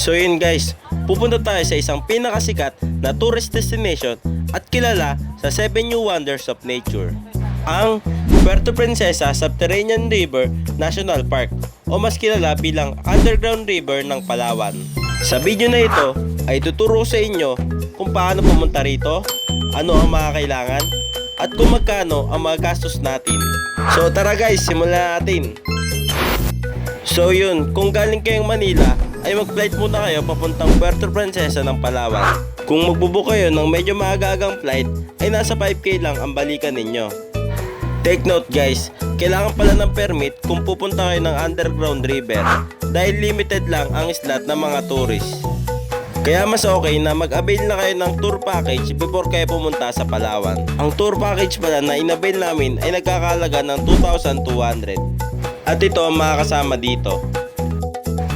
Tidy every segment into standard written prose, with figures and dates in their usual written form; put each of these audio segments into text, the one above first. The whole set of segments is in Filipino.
So yun guys, pupunta tayo sa isang pinakasikat na tourist destination at kilala sa 7 New Wonders of Nature, ang Puerto Princesa Subterranean River National Park o mas kilala bilang Underground River ng Palawan. Sa video na ito ay tuturo sa inyo kung paano pumunta rito, ano ang mga kailangan, at kung magkano ang mga gastos natin. So tara guys, simulan natin. So yun, kung galing kayong Manila ay mag-flight muna kayo papuntang Puerto Princesa ng Palawan. Kung magbubook kayo ng medyo maaga-agang flight ay nasa 5K lang ang balikan ninyo. Take note guys, kailangan pala ng permit kung pupunta kayo ng Underground River dahil limited lang ang slot ng mga tourist. Kaya mas okay na mag-avail na kayo ng tour package before kayo pumunta sa Palawan. Ang tour package pala na in-avail namin ay nagkakahalaga ng 2,200. At ito ang mga kasama dito.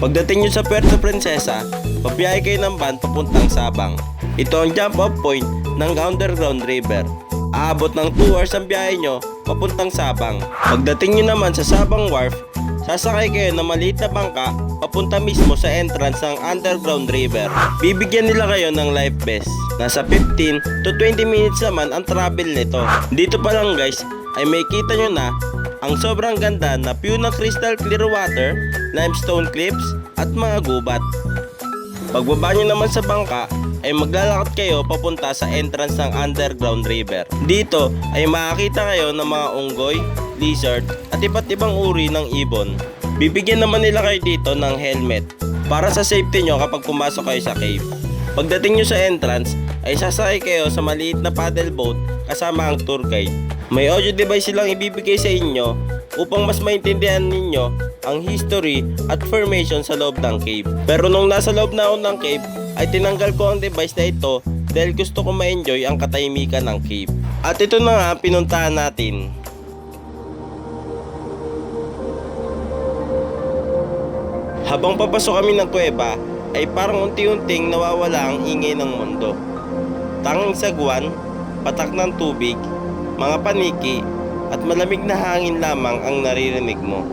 Pagdating nyo sa Puerto Princesa, pabiyahe kayo ng van papuntang Sabang. Ito ang jump off point ng Underground River. Aabot ng 2 hours ang biyahe nyo papuntang Sabang. Pagdating nyo naman sa Sabang Wharf, sasakay kayo ng maliit na bangka papunta mismo sa entrance ng Underground River. Bibigyan nila kayo ng life vest. Nasa 15 to 20 minutes naman ang travel nito. Dito pa lang guys ay may kita nyo na ang sobrang ganda na view ng crystal clear water, limestone cliffs at mga gubat. Pagbaba nyo naman sa bangka ay maglalakad kayo papunta sa entrance ng Underground River. Dito ay makakita kayo ng mga unggoy, lizard at iba't ibang uri ng ibon. Bibigyan naman nila kayo dito ng helmet para sa safety nyo kapag pumasok kayo sa cave. Pagdating nyo sa entrance ay sasakay kayo sa maliit na paddle boat kasama ang tour guide. May audio device silang ibibigay sa inyo upang mas maintindihan ninyo ang history at formation sa loob ng cave. Pero nung nasa loob na ako ng cave ay tinanggal ko ang device na ito dahil gusto ko ma-enjoy ang katahimikan ng cave. At ito na nga ang pinuntahan natin. Habang papasok kami ng kuweba ay parang unti-unting nawawala ang ingay ng mundo. Tanging sagwan, patak ng tubig, mga paniki at malamig na hangin lamang ang naririnig mo.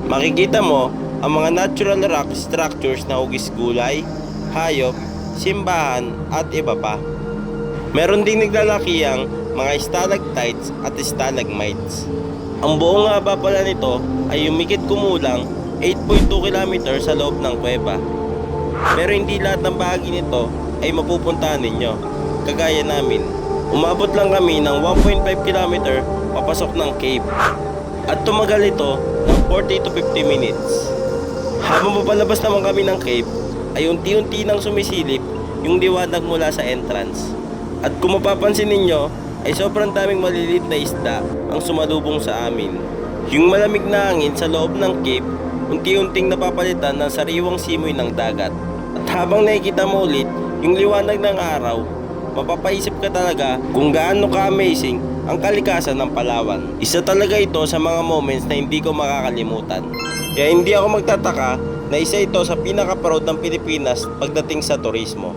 Makikita mo ang mga natural rock structures na hugis gulay, hayop, simbahan at iba pa. Meron ding naglalakihang mga stalactites at stalagmites. Ang buong haba pala nito ay umikit kumulang 8.2 km sa loob ng kuweba. Pero hindi lahat ng bahagi nito ay mapupuntahan ninyo, kagaya namin. Umabot lang kami ng 1.5 km papasok ng cave at tumagal ito ng 40 to 50 minutes. Habang papalabas naman kami ng cave ay unti-unti nang sumisilip yung liwanag mula sa entrance. At kung mapapansin ninyo ay sobrang daming maliliit na isda ang sumalubong sa amin. Yung malamig na hangin sa loob ng cave unti-unting napapalitan ng sariwang simoy ng dagat. At habang nakikita mo ulit yung liwanag ng araw, mapapaisip ka talaga kung gaano ka-amazing ang kalikasan ng Palawan. Isa talaga ito sa mga moments na hindi ko makakalimutan. Kaya hindi ako magtataka na isa ito sa pinaka-proud ng Pilipinas pagdating sa turismo.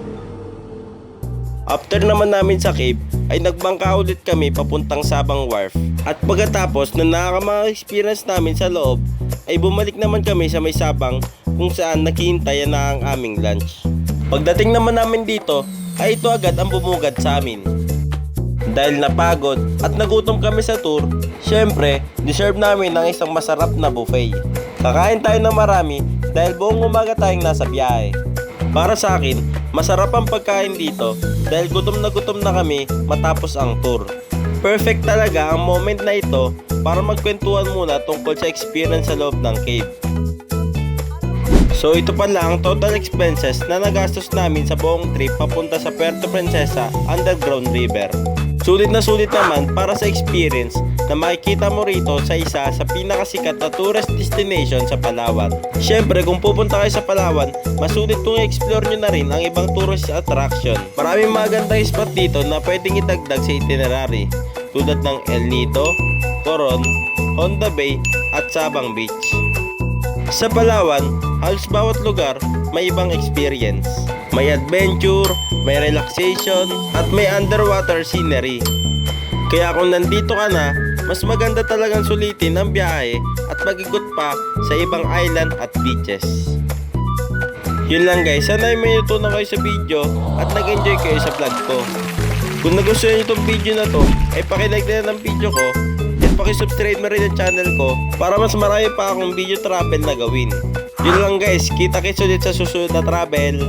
After naman namin sa cave ay nagbangka ulit kami papuntang Sabang Wharf. At pagkatapos na nakaka-experience namin sa loob ay bumalik naman kami sa may Sabang kung saan naghihintay na ang aming lunch. Pagdating naman namin dito ay ito agad ang bumugad sa amin. Dahil napagod at nagutom kami sa tour, syempre, deserve namin ng isang masarap na buffet. Kakain tayo ng marami dahil buong umaga tayong nasa biyahe. Para sa akin, masarap ang pagkain dito dahil gutom na kami matapos ang tour. Perfect talaga ang moment na ito para magkwentuhan muna tungkol sa experience sa loob ng cave. So ito pala ang total expenses na nagastos namin sa buong trip papunta sa Puerto Princesa Underground River. Sulit na sulit naman para sa experience na makikita mo rito sa isa sa pinakasikat na tourist destination sa Palawan. Syempre kung pupunta kayo sa Palawan, masulit kung i-explore nyo na rin ang ibang tourist attraction. Maraming magandang spot dito na pwedeng idagdag sa itinerary tulad ng El Nido, Coron, Honda Bay at Sabang Beach. Sa Palawan, halos bawat lugar may ibang experience. May adventure, may relaxation, at may underwater scenery. Kaya kung nandito ka na, mas maganda talagang sulitin ang biyahe at mag-ikot pa sa ibang island at beaches. Yun lang guys, sana ay may natutunan kayo sa video at nag-enjoy kayo sa vlog ko. Kung nagustuhan nyo itong video na to, ay pakilike na ng video ko at pakisubscribe na rin ang channel ko para mas marami pa akong video travel na gawin. Yun lang guys, kita-kits ulit sa susunod na travel.